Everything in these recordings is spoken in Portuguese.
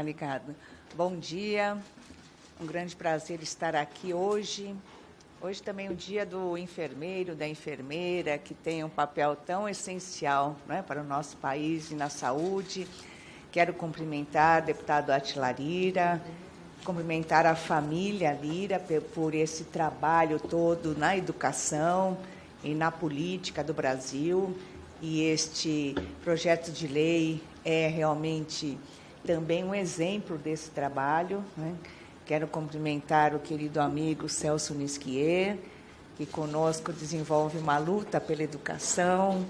Ligado. Bom dia, um grande prazer estar aqui hoje. Hoje também é o dia do enfermeiro, da enfermeira, que tem um papel tão essencial, né, para o nosso país e na saúde. Quero cumprimentar o deputado Átila Lira, cumprimentar a família Lira por esse trabalho todo na educação e na política do Brasil. E este projeto de lei é realmente também um exemplo desse trabalho, né? Quero cumprimentar o querido amigo Celso Nisquier, que conosco desenvolve uma luta pela educação,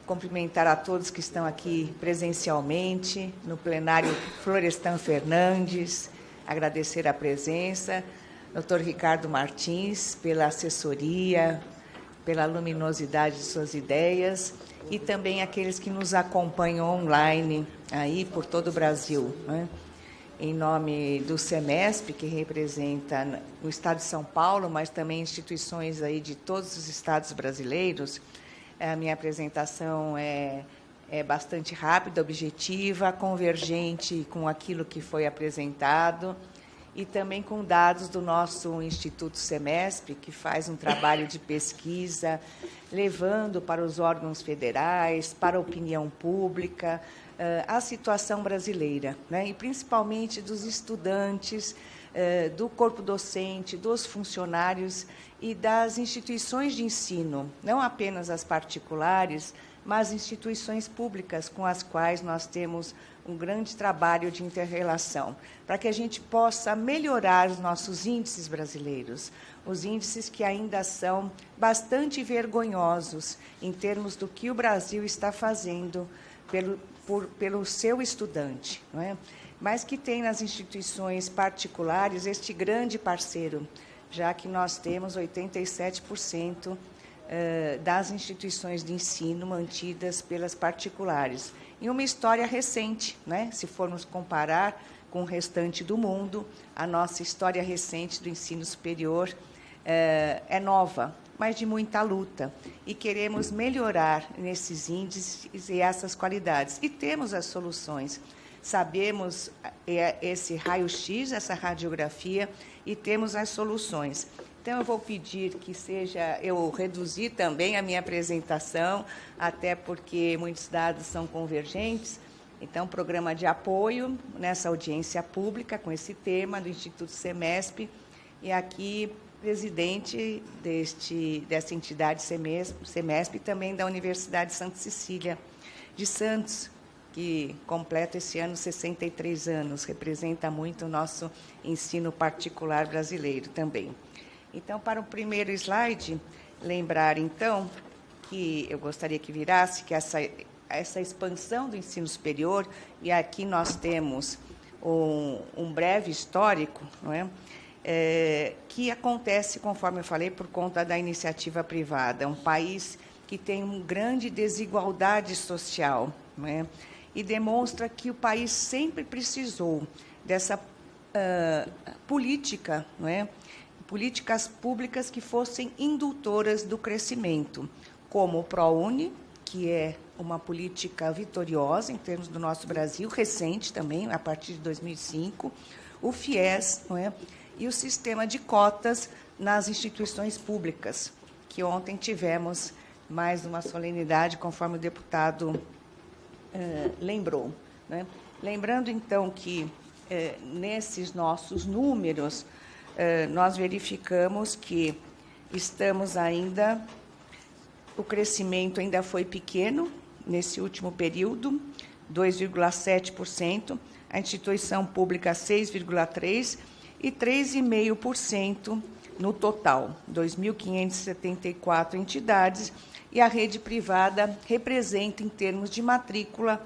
cumprimentar a todos que estão aqui presencialmente, no plenário Florestan Fernandes, agradecer a presença, Dr. Ricardo Martins, pela assessoria, pela luminosidade de suas ideias, e também aqueles que nos acompanham online, aí por todo o Brasil, né? Em nome do SEMESP, que representa o Estado de São Paulo, mas também instituições aí de todos os estados brasileiros, a minha apresentação é bastante rápida, objetiva, convergente com aquilo que foi apresentado, e também com dados do nosso Instituto SEMESP, que faz um trabalho de pesquisa, levando para os órgãos federais, para a opinião pública, a situação brasileira, né? E principalmente dos estudantes, do corpo docente, dos funcionários e das instituições de ensino, não apenas as particulares, mas instituições públicas com as quais nós temos um grande trabalho de inter-relação, para que a gente possa melhorar os nossos índices brasileiros, os índices que ainda são bastante vergonhosos em termos do que o Brasil está fazendo pelo seu estudante, não é? Mas que tem nas instituições particulares este grande parceiro, já que nós temos 87% das instituições de ensino mantidas pelas particulares. Em uma história recente, né? Se formos comparar com o restante do mundo, a nossa história recente do ensino superior é nova, mas de muita luta. E queremos melhorar nesses índices e essas qualidades. E temos as soluções. Sabemos esse raio-x, essa radiografia, e temos as soluções. Então, eu vou pedir que eu reduzir também a minha apresentação, até porque muitos dados são convergentes. Então, programa de apoio nessa audiência pública com esse tema do Instituto SEMESP, e aqui presidente dessa entidade SEMESP e também da Universidade Santa Cecília de Santos, que completa esse ano 63 anos, representa muito o nosso ensino particular brasileiro também. Então, para o primeiro slide, lembrar, então, que eu gostaria que virasse que essa expansão do ensino superior, e aqui nós temos um breve histórico, não é? Que acontece, conforme eu falei, por conta da iniciativa privada. É um país que tem uma grande desigualdade social, não é? E demonstra que o país sempre precisou dessa política, não é? Políticas públicas que fossem indutoras do crescimento, como o ProUni, que é uma política vitoriosa em termos do nosso Brasil, recente também, a partir de 2005, o FIES, não é? E o sistema de cotas nas instituições públicas, que ontem tivemos mais uma solenidade, conforme o deputado lembrou, né? Lembrando, então, que nesses nossos números, nós verificamos que estamos ainda, o crescimento ainda foi pequeno nesse último período, 2,7%, a instituição pública 6,3% e 3,5% no total, 2.574 entidades, e a rede privada representa, em termos de matrícula,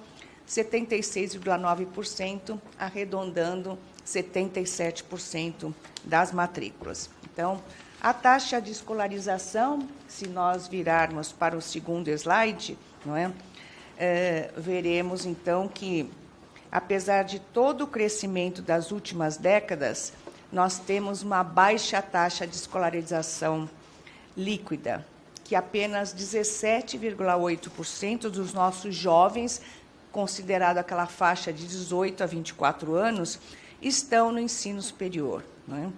76,9%, arredondando 77% das matrículas. Então, a taxa de escolarização, se nós virarmos para o segundo slide, não é? Veremos, então, que, apesar de todo o crescimento das últimas décadas, nós temos uma baixa taxa de escolarização líquida, que apenas 17,8% dos nossos jovens considerado aquela faixa de 18 a 24 anos, estão no ensino superior, né?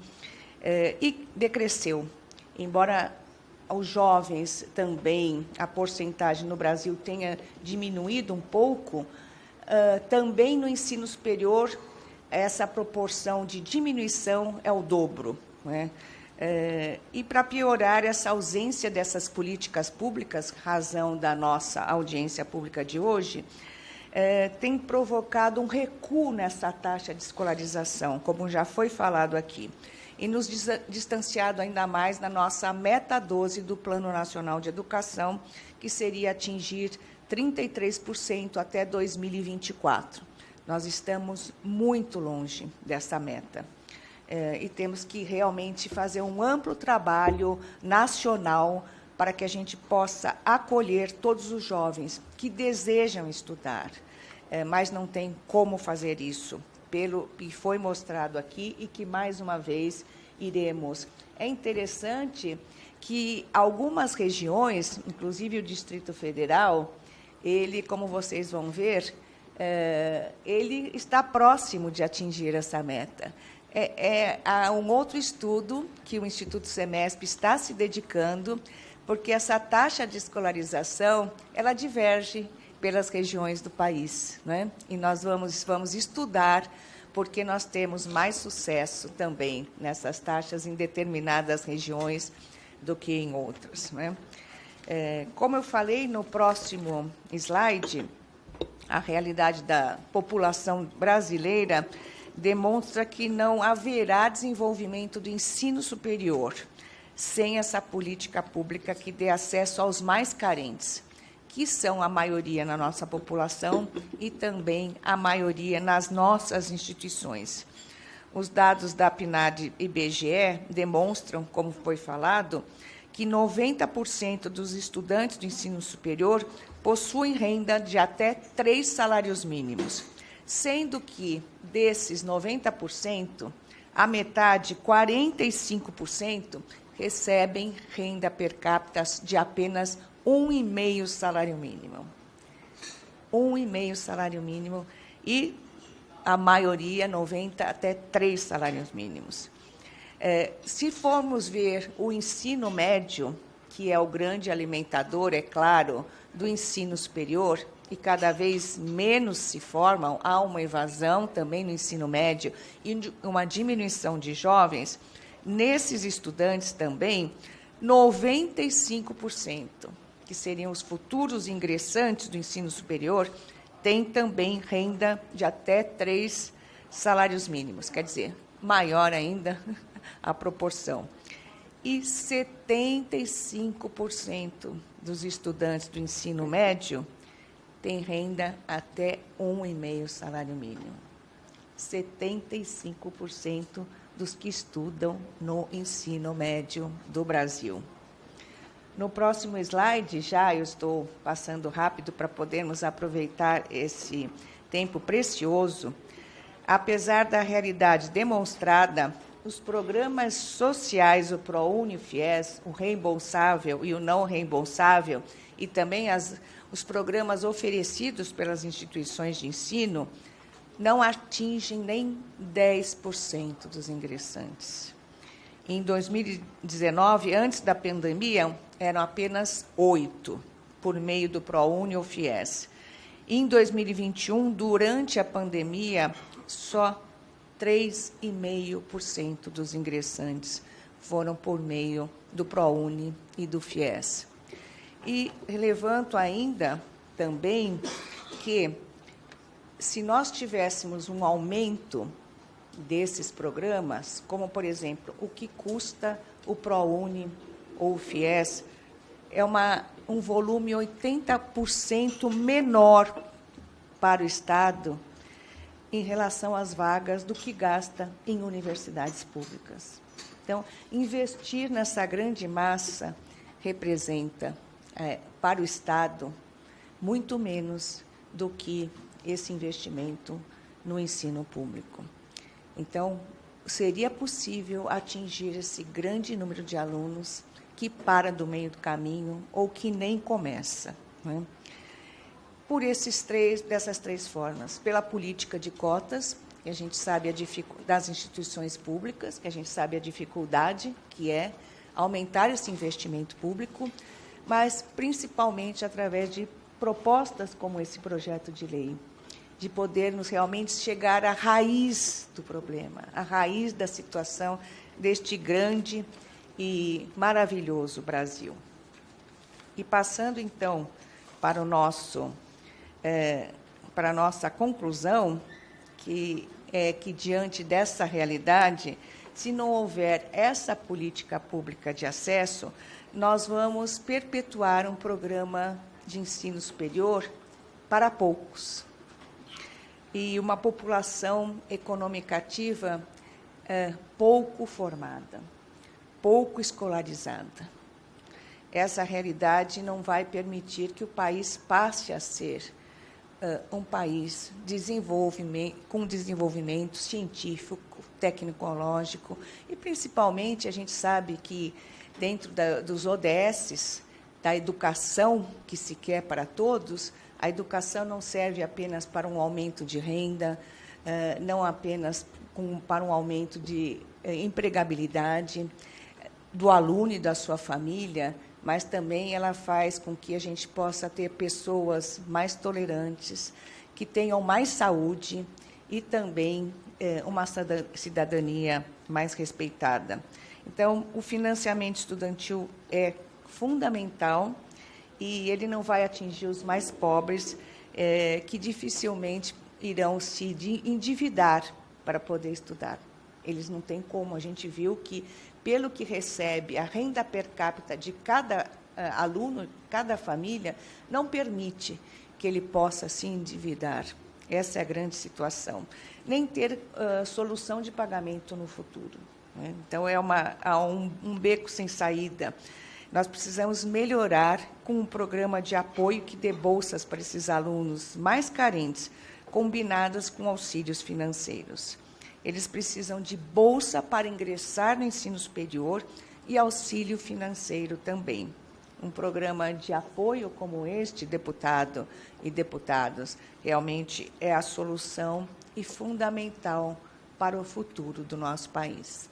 E decresceu. Embora os jovens também, a porcentagem no Brasil tenha diminuído um pouco, também no ensino superior, essa proporção de diminuição é o dobro, né? E, para piorar essa ausência dessas políticas públicas, razão da nossa audiência pública de hoje, tem provocado um recuo nessa taxa de escolarização, como já foi falado aqui, e nos distanciado ainda mais da nossa meta 12 do Plano Nacional de Educação, que seria atingir 33% até 2024. Nós estamos muito longe dessa meta. E temos que realmente fazer um amplo trabalho nacional para que a gente possa acolher todos os jovens que desejam estudar, mas não tem como fazer isso, pelo que foi mostrado aqui e que, mais uma vez, iremos. É interessante que algumas regiões, inclusive o Distrito Federal, ele, como vocês vão ver, ele está próximo de atingir essa meta. Há um outro estudo que o Instituto Semesp está se dedicando, porque essa taxa de escolarização ela diverge pelas regiões do país, né? E nós vamos estudar porque nós temos mais sucesso também nessas taxas em determinadas regiões do que em outras, né? Como eu falei no próximo slide, a realidade da população brasileira demonstra que não haverá desenvolvimento do ensino superior sem essa política pública que dê acesso aos mais carentes, que são a maioria na nossa população e também a maioria nas nossas instituições. Os dados da PNAD e IBGE demonstram, como foi falado, que 90% dos estudantes do ensino superior possuem renda de até 3 salários mínimos, sendo que, desses 90%, a metade, 45%, recebem renda per capita de apenas 1,5 salário mínimo. 1,5 salário mínimo e a maioria, 90%, até 3 salários mínimos. Se formos ver o ensino médio, que é o grande alimentador, é claro, do ensino superior, e cada vez menos se formam, há uma evasão também no ensino médio e uma diminuição de jovens, nesses estudantes também, 95%, que seriam os futuros ingressantes do ensino superior, têm também renda de até 3 salários mínimos, quer dizer, maior ainda a proporção. E 75% dos estudantes do ensino médio têm renda até 1,5 salário mínimo. 75% dos que estudam no ensino médio do Brasil. No próximo slide, já eu estou passando rápido para podermos aproveitar esse tempo precioso, apesar da realidade demonstrada, os programas sociais, o ProUni, o FIES, o reembolsável e o não reembolsável, e também os programas oferecidos pelas instituições de ensino, não atingem nem 10% dos ingressantes. Em 2019, antes da pandemia, eram apenas 8%, por meio do ProUni ou FIES. Em 2021, durante a pandemia, só 3,5% dos ingressantes foram por meio do ProUni e do FIES. E levanto ainda também que, se nós tivéssemos um aumento desses programas, como, por exemplo, o que custa o ProUni ou o FIES, é um volume 80% menor para o Estado em relação às vagas do que gasta em universidades públicas. Então, investir nessa grande massa representa, para o Estado, muito menos do que esse investimento no ensino público. Então, seria possível atingir esse grande número de alunos que para do meio do caminho ou que nem começa, né? dessas três formas: pela política de cotas, que a gente sabe das instituições públicas, que a gente sabe a dificuldade que é aumentar esse investimento público, mas principalmente através de propostas como esse projeto de lei, de podermos realmente chegar à raiz do problema, à raiz da situação deste grande e maravilhoso Brasil. E passando, então, para a nossa conclusão, que é que, diante dessa realidade, se não houver essa política pública de acesso, nós vamos perpetuar um programa de ensino superior para poucos e uma população econômica ativa pouco formada, pouco escolarizada. Essa realidade não vai permitir que o país passe a ser um país com desenvolvimento científico, tecnológico, e, principalmente, a gente sabe que, dentro dos ODS, da educação que se quer para todos, a educação não serve apenas para um aumento de renda, não apenas para um aumento de empregabilidade do aluno e da sua família, mas também ela faz com que a gente possa ter pessoas mais tolerantes, que tenham mais saúde e também uma cidadania mais respeitada. Então, o financiamento estudantil é fundamental e ele não vai atingir os mais pobres, que dificilmente irão se endividar para poder estudar. Eles não têm como. A gente viu que, pelo que recebe, a renda per capita de cada aluno, cada família, não permite que ele possa se endividar. Essa é a grande situação. Nem ter solução de pagamento no futuro, né? Então, há um beco sem saída. Nós precisamos melhorar com um programa de apoio que dê bolsas para esses alunos mais carentes, combinadas com auxílios financeiros. Eles precisam de bolsa para ingressar no ensino superior e auxílio financeiro também. Um programa de apoio como este, deputado e deputados, realmente é a solução e fundamental para o futuro do nosso país.